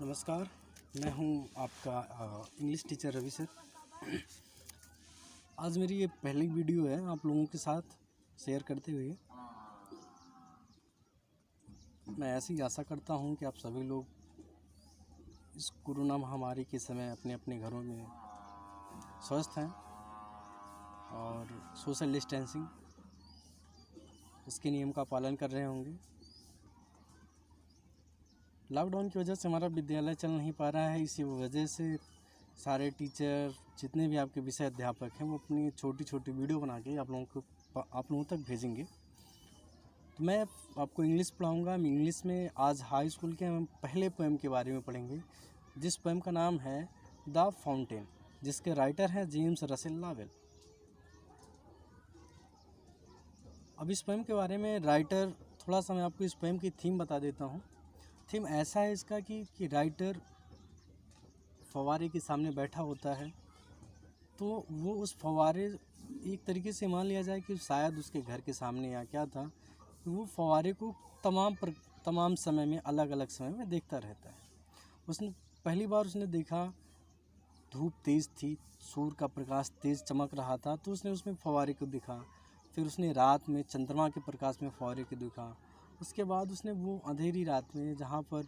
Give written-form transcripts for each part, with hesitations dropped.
नमस्कार, मैं हूं आपका इंग्लिश टीचर रवि सर। आज मेरी ये पहली वीडियो है आप लोगों के साथ शेयर करते हुए। मैं ऐसी आशा करता हूं कि आप सभी लोग इस कोरोना महामारी के समय अपने अपने घरों में स्वस्थ हैं और सोशल डिस्टेंसिंग इसके नियम का पालन कर रहे होंगे। लॉकडाउन की वजह से हमारा विद्यालय चल नहीं पा रहा है, इसी वजह से सारे टीचर जितने भी आपके विषय अध्यापक हैं वो अपनी छोटी छोटी वीडियो बना के आप लोगों तक भेजेंगे। तो मैं आपको इंग्लिश पढ़ाऊँगा। हम इंग्लिश में आज हाई स्कूल के हम पहले पोएम के बारे में पढ़ेंगे, जिस पोएम का नाम है द फाउंटेन, जिसके राइटर हैं जेम्स रसेल लॉवेल। अब इस पोएम के बारे में राइटर थोड़ा सा मैं आपको इस पोएम की थीम बता देता हूँ। थीम ऐसा है इसका कि राइटर फव्वारे के सामने बैठा होता है, तो वो उस फव्वारे एक तरीके से मान लिया जाए कि शायद उसके घर के सामने या क्या था, वो फव्वारे को तमाम समय में अलग अलग समय में देखता रहता है। उसने पहली बार उसने देखा धूप तेज़ थी, सूर्य का प्रकाश तेज़ चमक रहा था, तो उसने उसमें फव्वारे को देखा। फिर उसने रात में चंद्रमा के प्रकाश में फव्वारे को देखा। उसके बाद उसने वो अंधेरी रात में, जहाँ पर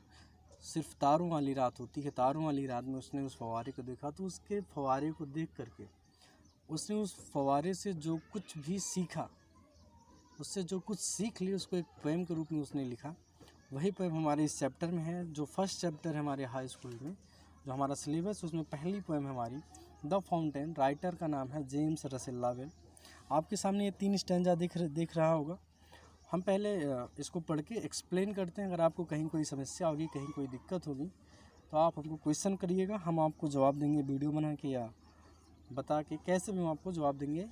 सिर्फ तारों वाली रात होती है, तारों वाली रात में उसने उस फव्वारे को देखा। तो उसके फव्वारे को देख करके उसने उस फव्वारे से जो कुछ भी सीखा, उससे जो कुछ सीख ली, उसको एक पोएम के रूप में उसने लिखा। वही पोएम हमारे इस चैप्टर में है, जो फर्स्ट चैप्टर है हमारे हाई स्कूल में, जो हमारा सिलेबस, उसमें पहली पोएम है हमारी द फाउंटेन। राइटर का नाम है जेम्स रसेल लॉवेल। आपके सामने ये 3 स्टैंजा दिख रहा होगा। हम पहले इसको पढ़ के एक्सप्लेन करते हैं। अगर आपको कहीं कोई समस्या होगी, कहीं कोई दिक्कत होगी, तो आप हमको क्वेश्चन करिएगा, हम आपको जवाब देंगे वीडियो बना के या बता के, कैसे भी हम आपको जवाब देंगे।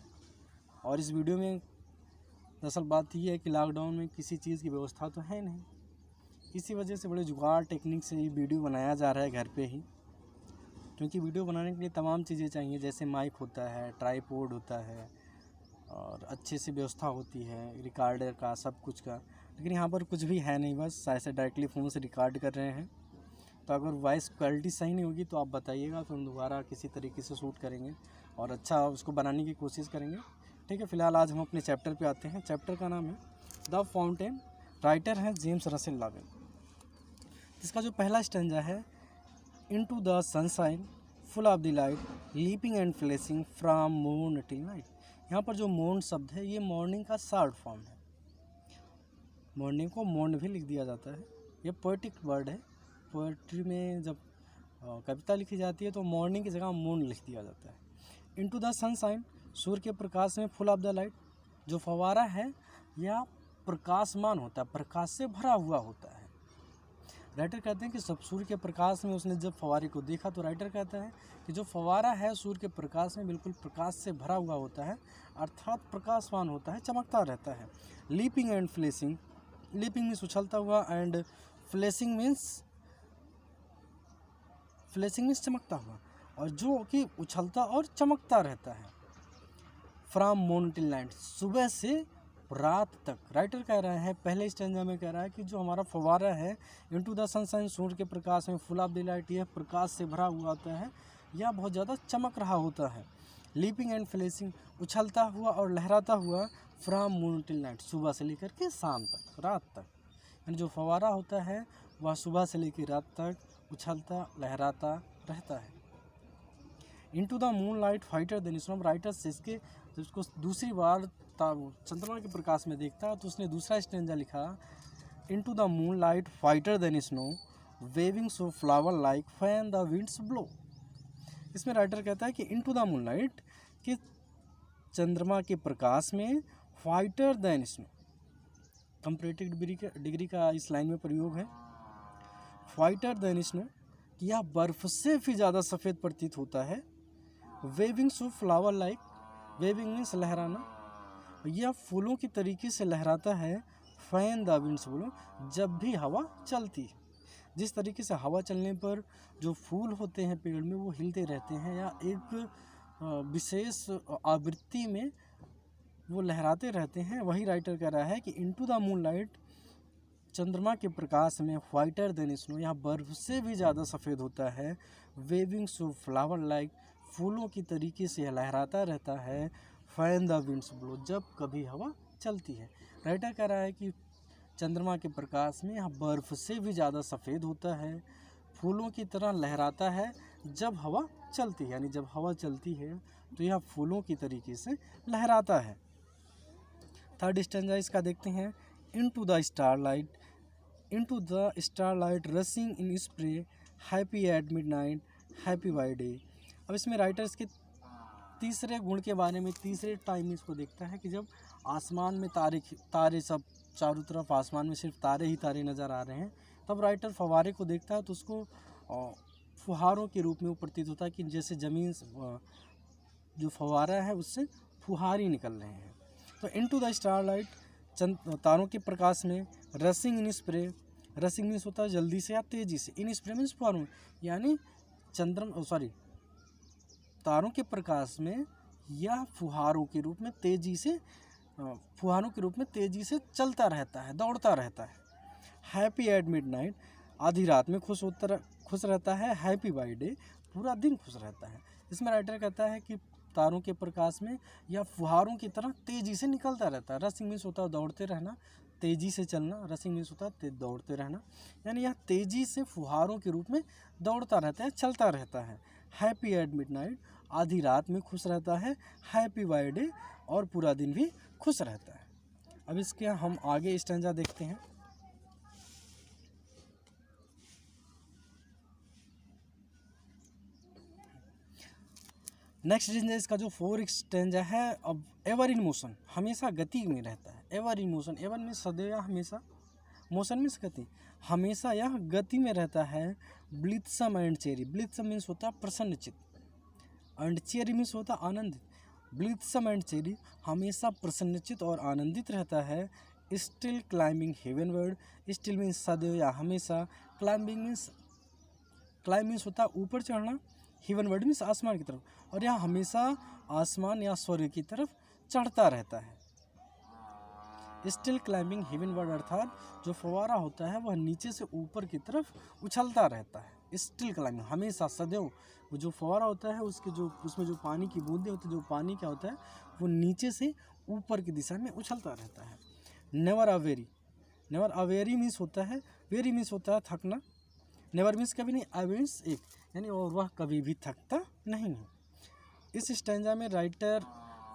और इस वीडियो में दरअसल बात ये है कि लॉकडाउन में किसी चीज़ की व्यवस्था तो है नहीं, इसी वजह से बड़े जुगाड़ टेक्निक से ये वीडियो बनाया जा रहा है घर पे ही। क्योंकि वीडियो बनाने के लिए तमाम चीज़ें चाहिए, जैसे माइक होता है, ट्राईपोड होता है और अच्छे से व्यवस्था होती है रिकॉर्डर का, सब कुछ का। लेकिन यहाँ पर कुछ भी है नहीं, बस ऐसे डायरेक्टली फ़ोन से रिकॉर्ड कर रहे हैं। तो अगर वॉइस क्वालिटी सही नहीं होगी तो आप बताइएगा, फिर हम दोबारा किसी तरीके से शूट करेंगे और अच्छा उसको बनाने की कोशिश करेंगे। ठीक है, फ़िलहाल आज हम अपने चैप्टर पे आते हैं। चैप्टर का नाम है द फाउंटेन। राइटर हैं जेम्स रसेल लॉवेल। इसका जो पहला स्टैंजा है, into the sunshine full of the light leaping and flashing from moon till night. यहाँ पर जो मॉर्न शब्द है, ये मॉर्निंग का शॉर्ट फॉर्म है। मॉर्निंग को मॉर्न भी लिख दिया जाता है। ये पोएटिक वर्ड है। पोएट्री में जब कविता लिखी जाती है तो मॉर्निंग की जगह मून लिख दिया जाता है। इनटू द सनशाइन, सूर्य के प्रकाश में, फुल ऑफ द लाइट, जो फव्वारा है यह प्रकाशमान होता है, प्रकाश से भरा हुआ होता है। राइटर कहते हैं कि सब सूर्य के प्रकाश में उसने जब फव्वारे को देखा, तो राइटर कहता है कि जो फव्वारा है सूर्य के प्रकाश में बिल्कुल प्रकाश से भरा हुआ होता है, अर्थात प्रकाशमान होता है, चमकता रहता है। Leaping and flashing, leaping means उछलता हुआ एंड फ्लैशिंग मीन्स चमकता हुआ, और जो कि उछलता और चमकता रहता है। फ्रॉम मून टिल नाइट, सुबह से रात तक। राइटर कह रहा है, पहले स्टैंजा में कह रहा है कि जो हमारा फव्वारा है, इनटू द सनशाइन, सूर्य के प्रकाश में, फुल ऑफ द लाइट, यह प्रकाश से भरा हुआ होता है, यह बहुत ज़्यादा चमक रहा होता है। लीपिंग एंड फ्लैशिंग, उछलता हुआ और लहराता हुआ, फ्रॉम मून टिल नाइट, सुबह से लेकर के शाम तक, रात तक। यानी जो फव्वारा होता है वह सुबह से लेकर रात तक उछलता लहराता रहता है। Into the moon light fighter then snow, writer से इसके जब उसको दूसरी बार चंद्रमा के प्रकाश में देखता तो उसने दूसरा स्टैंजा लिखा, into the moon light fighter then snow waving so flower like fan the winds blow. इसमें राइटर कहता है कि इनटू द मून लाइट, कि चंद्रमा के प्रकाश में, fighter then snow, comparative degree का इस लाइन में प्रयोग है। फाइटर देन स्नो, यह बर्फ से भी ज़्यादा सफ़ेद प्रतीत होता है। Waving so flower like, waving means लहराना, यह फूलों की तरीके से लहराता है। फैन द विंड्स ब्लो, जब भी हवा चलती है। जिस तरीके से हवा चलने पर जो फूल होते हैं पेड़ में वो हिलते रहते हैं या एक विशेष आवृत्ति में वो लहराते रहते हैं, वही राइटर कह रहा है कि इनटू द मून लाइट, चंद्रमा के प्रकाश में व्हाइटर देन स्नो, यह बर्फ से भी ज़्यादा सफ़ेद होता है। वेविंग सो फ्लावर लाइक, फूलों की तरीके से यह लहराता रहता है। फैन द विंड्स ब्लो, जब कभी हवा चलती है। राइटर कह रहा है कि चंद्रमा के प्रकाश में यह बर्फ से भी ज़्यादा सफ़ेद होता है, फूलों की तरह लहराता है जब हवा चलती है, यानी जब हवा चलती है तो यह फूलों की तरीके से लहराता है। थर्ड स्टैंजा इसका देखते हैं। Into the starlight, into the starlight रसिंग in spray, happy at midnight, happy by day. अब इसमें राइटर्स के तीसरे गुण के बारे में, तीसरे टाइम इसको देखता है कि जब आसमान में तारे सब चारों तरफ, आसमान में सिर्फ तारे ही तारे नज़र आ रहे हैं, तब राइटर फव्वारे को देखता है तो उसको फुहारों के रूप में वो प्रतीत होता है कि जैसे ज़मीन जो फव्वारा है उससे फुहार ही निकल रहे हैं। तो इनटू द स्टारलाइट, तारों के प्रकाश में, रसिंग इन स्प्रे, रसिंग मीन्स होता है जल्दी से या तेज़ी से, इन स्प्रे मीन्स फुहारों, यानी तारों के प्रकाश में यह फुहारों के रूप में तेज़ी से, फुहारों के रूप में तेज़ी से चलता रहता है, दौड़ता रहता है। हैप्पी एट मिडनाइट, आधी रात में खुश रहता है। हैप्पी बाय डे, पूरा दिन खुश रहता है। इसमें राइटर कहता है कि तारों के प्रकाश में यह फुहारों की तरह तेज़ी से निकलता रहता है। रसिंग मीन्स होता है दौड़ते रहना, तेज़ी से चलना। रसिंग मीन्स होता है दौड़ते रहना, यानी यह तेज़ी से फुहारों के रूप में दौड़ता रहता है, चलता रहता है। हैप्पी एट मिडनाइट, आधी रात में खुश रहता है। हैप्पी बाय डे, और पूरा दिन भी खुश रहता है। अब इसके हम आगे स्टैंजा देखते हैं। नेक्स्ट स्टैंजा इसका जो फोर स्टैंजा है, अब एवर इन मोशन, हमेशा गति में रहता है। Ever in motion, ever means सदैव या हमेशा, मोशन मीन्स गति, हमेशा यह गति में रहता है। ब्लित्सम एंड चेरी, ब्लित्सम मीन्स होता है प्रसन्नचित, एंड चेरी मीन्स होता है आनंदित। ब्लित्सम एंड चेरी, हमेशा प्रसन्नचित और आनंदित रहता है। स्टिल क्लाइंबिंग हेवनवर्ड, स्टिल मीन्स सदैव या हमेशा, क्लाइंबिंग मीन्स होता है ऊपर चढ़ना, हेवनवर्ड मीन्स आसमान की तरफ, और यह हमेशा आसमान या स्वर्ग की तरफ चढ़ता रहता है। स्टिल क्लाइंबिंग हेवनवर्ड, अर्थात जो फव्वारा होता है वह नीचे से ऊपर की तरफ उछलता रहता है। स्टिल क्लाइंबिंग, हमेशा सदैव, वो जो फव्वारा होता है उसमें जो पानी की बूंदें होती है, जो पानी क्या होता है वो नीचे से ऊपर की दिशा में उछलता रहता है। Never a very, never a very means होता है, वेरी मीन्स होता है थकना, नेवर मीन्स कभी नहीं, अ मीन्स एक, यानी और वह कभी भी थकता नहीं है। इस स्टैंजा में राइटर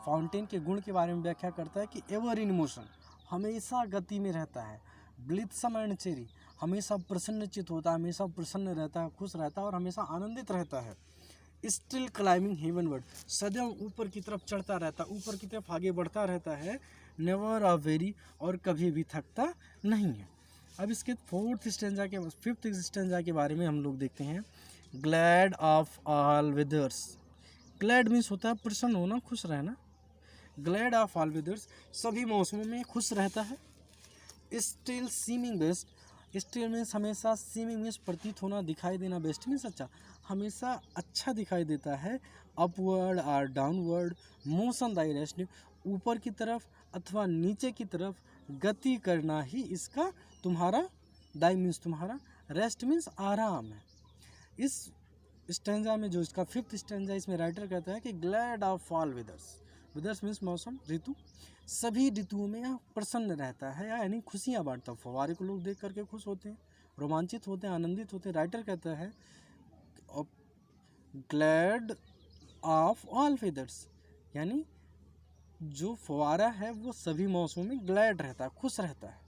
फाउंटेन के गुण के बारे में व्याख्या करता है कि एवर इन मोशन, हमेशा गति में रहता है। ब्लित्सम एंड चेरी, हमेशा प्रसन्नचित होता है, हमेशा प्रसन्न रहता है, खुश रहता है और हमेशा आनंदित रहता है। स्टिल क्लाइंबिंग हेवनवर्ड, सदैव ऊपर की तरफ चढ़ता रहता है, ऊपर की तरफ आगे बढ़ता रहता है। नेवर अ वेरी, और कभी भी थकता नहीं है। अब इसके फिफ्थ स्टैंजा के बारे में हम लोग देखते हैं। Glad of all weathers, glad means होता है प्रसन्न होना, खुश रहना। ग्लैड ऑफ ऑल वेदर्स, सभी मौसमों में खुश रहता है। Still seeming best, still means हमेशा, सीमिंग मीन्स प्रतीत होना, दिखाई देना, बेस्ट मीन्स अच्छा, हमेशा अच्छा दिखाई देता है। अपवर्ड और डाउनवर्ड, मोशन दाई रेस्ट, ऊपर की तरफ अथवा नीचे की तरफ गति करना ही इसका तुम्हारा, दाई मीन्स तुम्हारा, रेस्ट मीन्स आराम है। इस स्टैंजा में जो इसका फिफ्थ स्टैंजा, इसमें राइटर कहता है कि glad of all weathers, वेदर्स means मौसम, ऋतु, सभी ऋतुओं में यह प्रसन्न रहता है, यानी खुशियाँ बांटता है। फव्वारे को लोग देख करके खुश होते हैं, रोमांचित होते हैं, आनंदित होते हैं। राइटर कहता है ग्लैड ऑफ ऑल वेदर्स, यानी जो फव्वारा है वो सभी मौसमों में ग्लैड रहता है, खुश रहता है।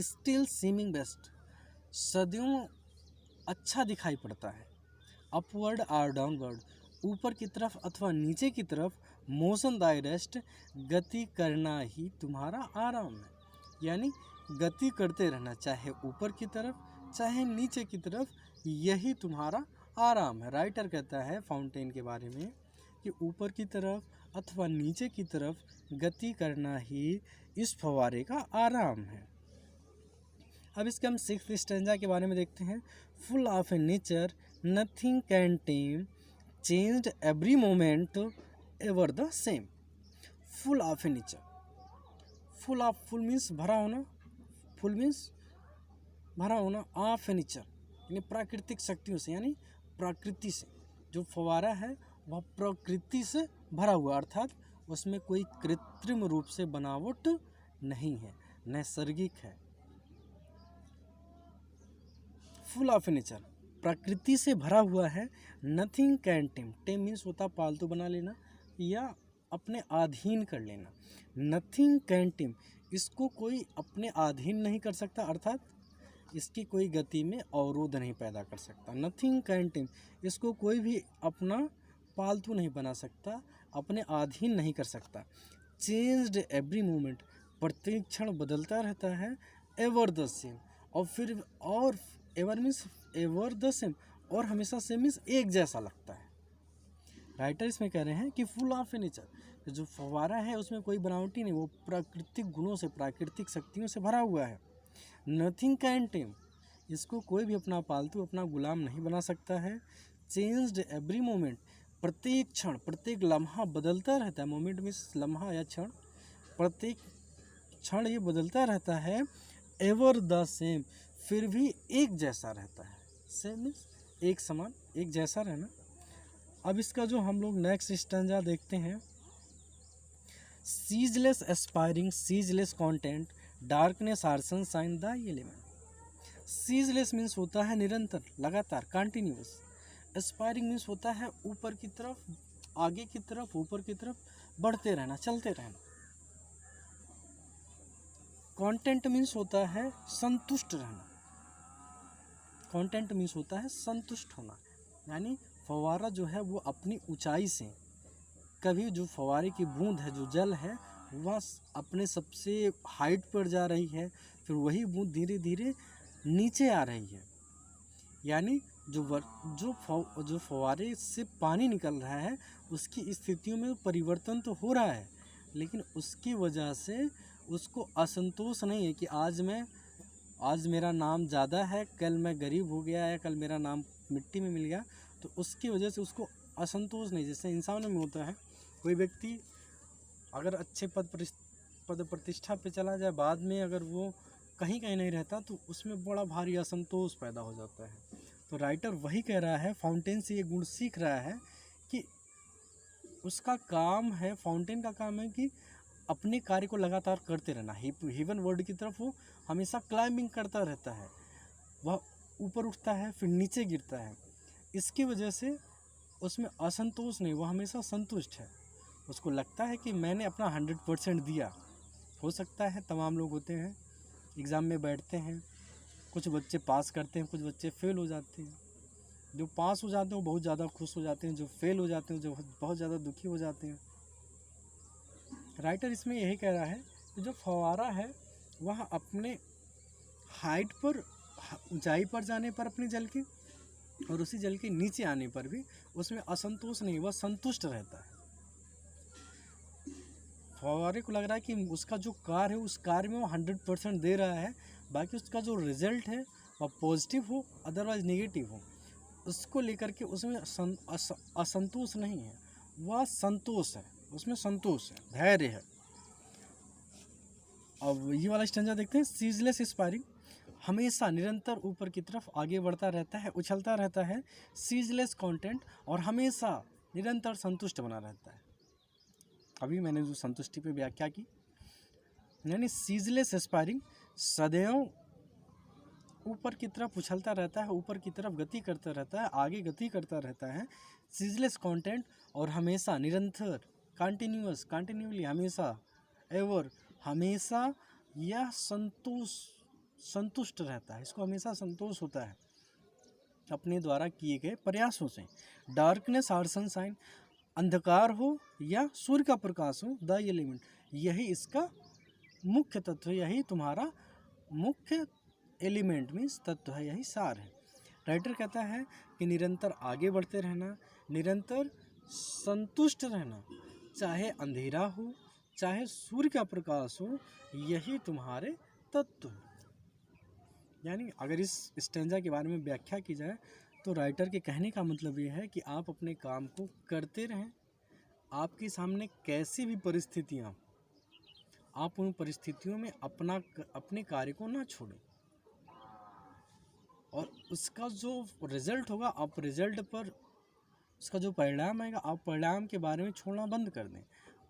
स्टिल सीमिंग बेस्ट, सदियों अच्छा दिखाई पड़ता है। अपवर्ड और डाउनवर्ड, ऊपर की तरफ अथवा नीचे की तरफ। मोशन दाई रेस्ट, गति करना ही तुम्हारा आराम है, यानी गति करते रहना, चाहे ऊपर की तरफ चाहे नीचे की तरफ, यही तुम्हारा आराम है। राइटर कहता है फाउंटेन के बारे में कि ऊपर की तरफ अथवा नीचे की तरफ गति करना ही इस फव्वारे का आराम है। अब इसके हम सिक्स्थ स्टैंजा के बारे में देखते हैं। Full of A nature, nothing can time, changed every moment, ever the same. Full of A nature, full of, full means भरा होना, फुल मीन्स भरा होना, ऑफ नेचर यानी प्राकृतिक शक्तियों से, यानी प्रकृति से। जो फव्वारा है वह प्रकृति से भरा हुआ, अर्थात उसमें कोई कृत्रिम रूप से बनावट नहीं है, नैसर्गिक है। फुल ऑफ नेचर, प्रकृति से भरा हुआ है। Nothing can time, time means होता पालतू बना लेना या अपने अधीन कर लेना। नथिंग कैन टेम, इसको कोई अपने अधीन नहीं कर सकता, अर्थात इसकी कोई गति में अवरोध नहीं पैदा कर सकता। नथिंग कैन टेम, इसको कोई भी अपना पालतू नहीं बना सकता, अपने अधीन नहीं कर सकता। चेंज्ड एवरी मोमेंट, प्रत्येक क्षण बदलता रहता है। एवर द सेम, और फिर और ever means ever the same, और हमेशा सेम मीन्स एक जैसा लगता है। राइटर इसमें कह रहे हैं कि फुल ऑफ नेचर, जो फव्वारा है उसमें कोई बनावटी नहीं, वो प्राकृतिक गुणों से, प्राकृतिक शक्तियों से भरा हुआ है। नथिंग कैन टेम, इसको कोई भी अपना पालतू, अपना गुलाम नहीं बना सकता है। चेंज्ड एवरी मोमेंट, प्रत्येक क्षण, प्रत्येक लम्हा बदलता रहता है। मोमेंट मीन्स लम्हा या क्षण, प्रत्येक क्षण ये बदलता रहता है। एवर द सेम, फिर भी एक जैसा रहता है। सेम मीन्स एक समान, एक जैसा रहना। अब इसका जो हम लोग नेक्स्ट स्टैंजा देखते हैं, ceaseless aspiring, ceaseless content, darkness or sunshine the element. Ceaseless means होता है निरंतर, लगातार, कंटिन्यूअस। एस्पायरिंग मीन्स होता है ऊपर की तरफ, आगे की तरफ, ऊपर की तरफ बढ़ते रहना, चलते रहना। कंटेंट मीन्स होता है संतुष्ट रहना। कंटेंट मीन्स होता है संतुष्ट होना, यानी फव्वारा जो है वो अपनी ऊंचाई से, कभी जो फव्वारे की बूंद है, जो जल है, वह अपने सबसे हाइट पर जा रही है, फिर वही बूंद धीरे धीरे नीचे आ रही है। यानी जो फव्वारे से पानी निकल रहा है उसकी स्थितियों में परिवर्तन तो हो रहा है, लेकिन उसकी वजह से उसको असंतोष नहीं है कि आज मेरा नाम ज़्यादा है, कल मैं गरीब हो गया है, कल मेरा नाम मिट्टी में मिल गया, तो उसकी वजह से उसको असंतोष नहीं। जैसे इंसानों में होता है, कोई व्यक्ति अगर अच्छे पद प्रतिष्ठा पे चला जाए, बाद में अगर वो कहीं नहीं रहता तो उसमें बड़ा भारी असंतोष पैदा हो जाता है। तो राइटर वही कह रहा है, फाउंटेन से ये गुण सीख रहा है कि उसका काम है, फाउंटेन का काम है कि अपने कार्य को लगातार करते रहना। हेवन वर्ल्ड की तरफ वो हमेशा क्लाइंबिंग करता रहता है, वह ऊपर उठता है फिर नीचे गिरता है। इसकी वजह से उसमें असंतोष नहीं, वह हमेशा संतुष्ट है। उसको लगता है कि मैंने अपना 100% दिया। हो सकता है तमाम लोग होते हैं, एग्ज़ाम में बैठते हैं, कुछ बच्चे पास करते हैं, कुछ बच्चे फेल हो जाते हैं। जो पास हो जाते हैं वो बहुत ज़्यादा खुश हो जाते हैं, जो फेल हो जाते हैं जो बहुत ज़्यादा दुखी हो जाते हैं। राइटर इसमें यही कह रहा है कि जो फव्वारा है वह अपने हाइट पर, ऊंचाई पर जाने पर अपने जल की, और उसी जल के नीचे आने पर भी उसमें असंतोष नहीं, वह संतुष्ट रहता है। फव्वारे को लग रहा है कि उसका जो कार्य है उस कार्य में वो 100% दे रहा है, बाकी उसका जो रिजल्ट है वह पॉजिटिव हो अदरवाइज नेगेटिव हो, उसको लेकर के उसमें असंतोष नहीं है, वह संतोष है, उसमें संतोष है, धैर्य है। अब ये वाला स्टैंजा देखते हैं, सीजलेस एस्पायरिंग, हमेशा निरंतर ऊपर की तरफ आगे बढ़ता रहता है, उछलता रहता है। सीजलेस कंटेंट, और हमेशा निरंतर संतुष्ट बना रहता है। अभी मैंने जो संतुष्टि पे व्याख्या की, यानी सीजलेस एस्पायरिंग सदैव ऊपर की तरफ उछलता रहता है, ऊपर की तरफ गति करता रहता है, आगे गति करता रहता है। सीजलेस कंटेंट, और हमेशा निरंतर, कंटिन्यूअस, कंटिन्यूली, हमेशा, एवर, हमेशा यह संतुष्ट रहता है, इसको हमेशा संतोष होता है अपने द्वारा किए गए प्रयासों से। डार्कनेस और सनशाइन, अंधकार हो या सूर्य का प्रकाश हो, द एलिमेंट, यही इसका मुख्य तत्व है, यही तुम्हारा मुख्य एलिमेंट मीन्स तत्व है, यही सार है। राइटर कहता है कि निरंतर आगे बढ़ते रहना, निरंतर संतुष्ट रहना, चाहे अंधेरा हो चाहे सूर्य का प्रकाश हो, यही तुम्हारे तत्व है। यानी अगर इस स्टैंजा के बारे में व्याख्या की जाए तो राइटर के कहने का मतलब ये है कि आप अपने काम को करते रहें, आपके सामने कैसी भी परिस्थितियाँ, आप उन परिस्थितियों में अपने कार्य को ना छोड़ें, और उसका जो रिजल्ट होगा, आप रिजल्ट पर उसका जो परिणाम आएगा, आप परिणाम के बारे में छोड़ना बंद कर दें।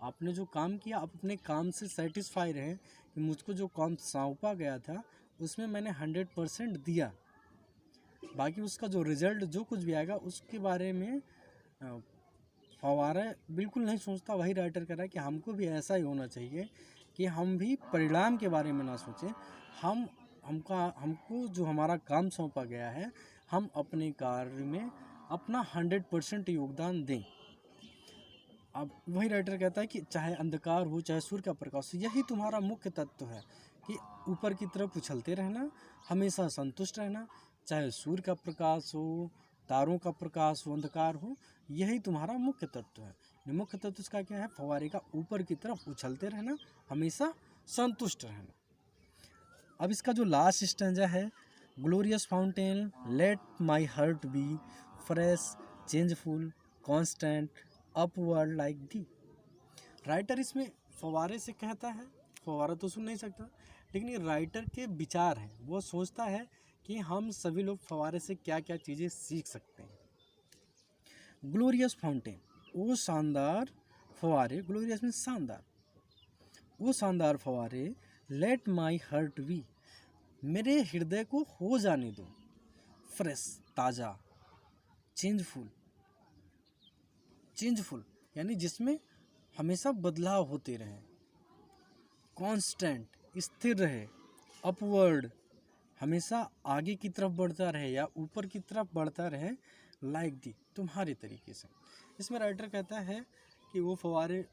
आपने जो काम किया, आप अपने काम से सेटिस्फाई रहें कि मुझको जो काम सौंपा गया था उसमें मैंने 100% दिया। बाकी उसका जो रिजल्ट जो कुछ भी आएगा उसके बारे में फव्वारा बिल्कुल नहीं सोचता। वही राइटर कह रहा है कि हमको भी ऐसा ही होना चाहिए कि हम भी परिणाम के बारे में ना सोचें। हमको जो हमारा काम सौंपा गया है, हम अपने कार्य में अपना 100% योगदान दें। अब वही राइटर कहता है कि चाहे अंधकार हो, चाहे सूर्य का प्रकाश हो, यही तुम्हारा मुख्य तत्व है कि ऊपर की तरफ उछलते रहना, हमेशा संतुष्ट रहना। चाहे सूर्य का प्रकाश हो, तारों का प्रकाश हो, अंधकार हो, यही तुम्हारा मुख्य तत्व है। ये मुख्य तत्व इसका क्या है? फव्वारे का ऊपर की तरफ उछलते रहना, हमेशा संतुष्ट रहना। अब इसका जो लास्ट स्टैंजा है, glorious fountain let my heart be fresh changeful constant upward like thee. Writer इसमें फव्वारे से कहता है, फव्वारा तो सुन नहीं सकता, लेकिन ये राइटर के विचार हैं। वो सोचता है कि हम सभी लोग फव्वारे से क्या क्या चीज़ें सीख सकते हैं। ग्लोरियस फाउंटेन, वो शानदार फव्वारे, ग्लोरियस में शानदार, वो शानदार फव्वारे, लेट माई हार्ट बी, मेरे हृदय को हो जाने दो, फ्रेश ताज़ा, चेंजफुल यानी जिसमें हमेशा बदलाव होते रहे, कांस्टेंट स्थिर रहे, अपवर्ड हमेशा आगे की तरफ बढ़ता रहे या ऊपर की तरफ बढ़ता रहे, लाइक दी तुम्हारे तरीके से। इसमें राइटर कहता है कि वो फव्वारे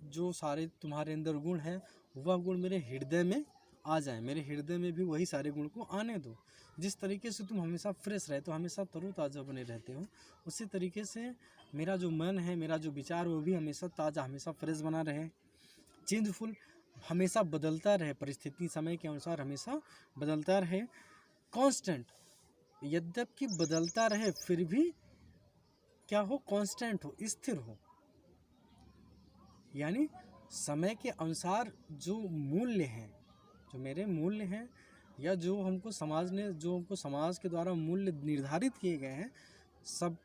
जो सारे तुम्हारे अंदर गुण हैं, वह गुण मेरे हृदय में आ जाए, मेरे हृदय में भी वही सारे गुण को आने दो। जिस तरीके से तुम हमेशा फ्रेश रहते हो, हमेशा तरोताज़ा बने रहते हो, उसी तरीके से मेरा जो मन है, मेरा जो विचार, वो भी हमेशा ताज़ा, हमेशा फ्रेश बना रहे। चेंजफुल हमेशा बदलता रहे, परिस्थिति समय के अनुसार हमेशा बदलता रहे। कांस्टेंट यद्यपि बदलता रहे फिर भी क्या हो? कांस्टेंट हो, स्थिर हो। यानी समय के अनुसार जो मूल्य हैं, जो मेरे मूल्य हैं, या जो हमको समाज के द्वारा मूल्य निर्धारित किए गए हैं, सब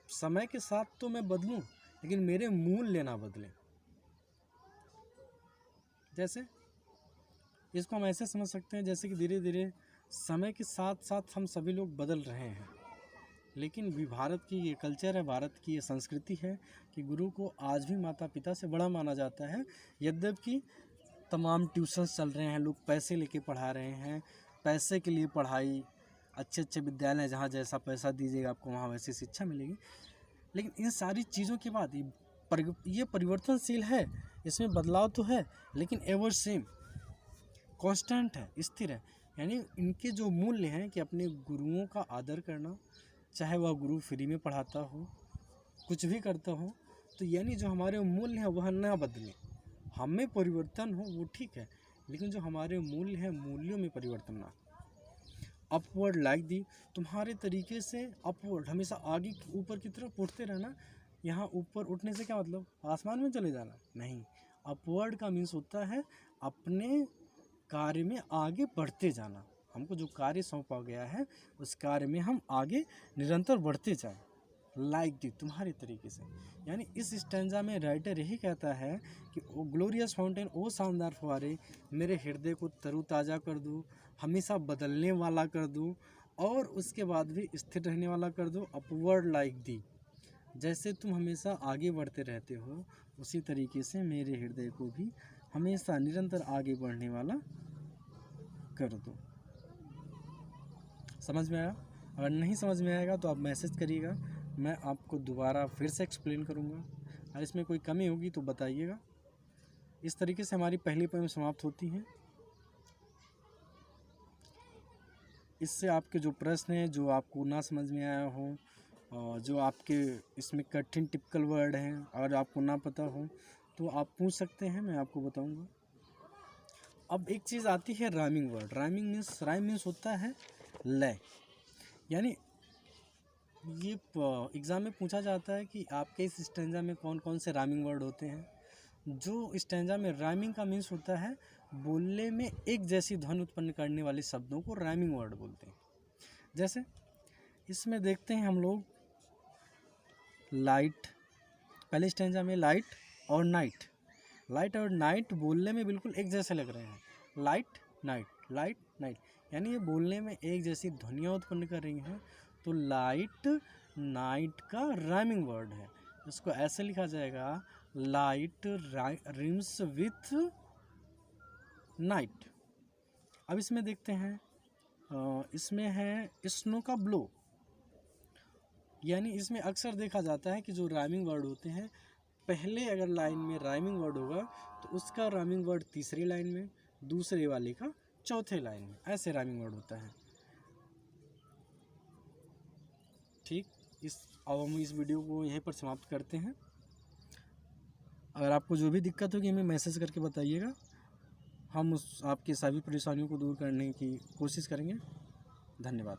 समय के साथ तो मैं बदलूं, लेकिन मेरे मूल्य ना बदलें। जैसे इसको हम ऐसे समझ सकते हैं जैसे कि धीरे धीरे समय के साथ साथ हम सभी लोग बदल रहे हैं, लेकिन भी भारत की ये कल्चर है, भारत की ये संस्कृति है कि गुरु को आज भी माता पिता से बड़ा माना जाता है। यद्यपि तमाम ट्यूशन्स चल रहे हैं, लोग पैसे लेके पढ़ा रहे हैं, पैसे के लिए पढ़ाई, अच्छे अच्छे विद्यालय जहाँ जैसा पैसा दीजिएगा आपको वहाँ वैसी शिक्षा मिलेगी, लेकिन इन सारी चीज़ों के बाद ये परिवर्तनशील है, इसमें बदलाव तो है, लेकिन एवर सेम कांस्टेंट है, स्थिर है। यानी इनके जो मूल्य हैं कि अपने गुरुओं का आदर करना, चाहे वह गुरु फ्री में पढ़ाता हो, कुछ भी करता हो, तो यानी जो हमारे मूल्य हैं वह ना बदलें। हमें परिवर्तन हो वो ठीक है, लेकिन जो हमारे मूल्य हैं, मूल्यों में परिवर्तन ना। अपवर्ड लाइक दी, तुम्हारे तरीके से अपवर्ड हमेशा आगे ऊपर की तरफ उठते रहना। यहाँ ऊपर उठने से क्या मतलब? आसमान में चले जाना नहीं। अपवर्ड का मीन्स होता है अपने कार्य में आगे बढ़ते जाना। हमको जो कार्य सौंपा गया है उस कार्य में हम आगे निरंतर बढ़ते जाएं, लाइक दी तुम्हारे तरीके से। यानी इस स्टैंजा में राइटर यही कहता है कि ओ ग्लोरियस फाउंटेन, ओ शानदार फव्वारे, मेरे हृदय को तरोताज़ा कर दो, हमेशा बदलने वाला कर दो, और उसके बाद भी स्थिर रहने वाला कर दो, अपवर्ड लाइक दी, जैसे तुम हमेशा आगे बढ़ते रहते हो उसी तरीके से मेरे हृदय को भी हमेशा निरंतर आगे बढ़ने वाला कर दो। समझ में आया? अगर नहीं समझ में आएगा तो आप मैसेज करिएगा, मैं आपको दोबारा फिर से एक्सप्लेन करूँगा, और इसमें कोई कमी होगी तो बताइएगा। इस तरीके से हमारी पहली पोएम समाप्त होती है। इससे आपके जो प्रश्न हैं, जो आपको ना समझ में आया हो, और जो आपके इसमें कठिन टिपिकल वर्ड हैं और आपको ना पता हो, तो आप पूछ सकते हैं, मैं आपको बताऊंगा। अब एक चीज़ आती है राइमिंग वर्ड। राइम मीन्स होता है लय। यानी ये एग्ज़ाम में पूछा जाता है कि आपके इस स्टैंजा में कौन कौन से राइमिंग वर्ड होते हैं। जो स्टैंजा में राइमिंग का मीन्स होता है बोलने में एक जैसी ध्वनि उत्पन्न करने वाले शब्दों को राइमिंग वर्ड बोलते हैं। जैसे इसमें देखते हैं हम लोग लाइट, पहले स्टैंजा में लाइट और नाइट, लाइट और नाइट बोलने में बिल्कुल एक जैसे लग रहे हैं, लाइट नाइट, यानी ये बोलने में एक जैसी ध्वनियाँ उत्पन्न कर रही हैं। तो लाइट नाइट का राइमिंग वर्ड है, इसको ऐसे लिखा जाएगा लाइट रिम्स विथ नाइट। अब इसमें देखते हैं, इसमें है स्नो का ब्लो, यानी इसमें अक्सर देखा जाता है कि जो राइमिंग वर्ड होते हैं पहले अगर लाइन में राइमिंग वर्ड होगा तो उसका राइमिंग वर्ड तीसरी लाइन में, दूसरे वाले का चौथे लाइन में, ऐसे राइमिंग वर्ड होता है। ठीक, अब हम इस वीडियो को यहीं पर समाप्त करते हैं। अगर आपको जो भी दिक्कत होगी हमें मैसेज करके बताइएगा, हम आपकी सभी परेशानियों को दूर करने की कोशिश करेंगे। धन्यवाद।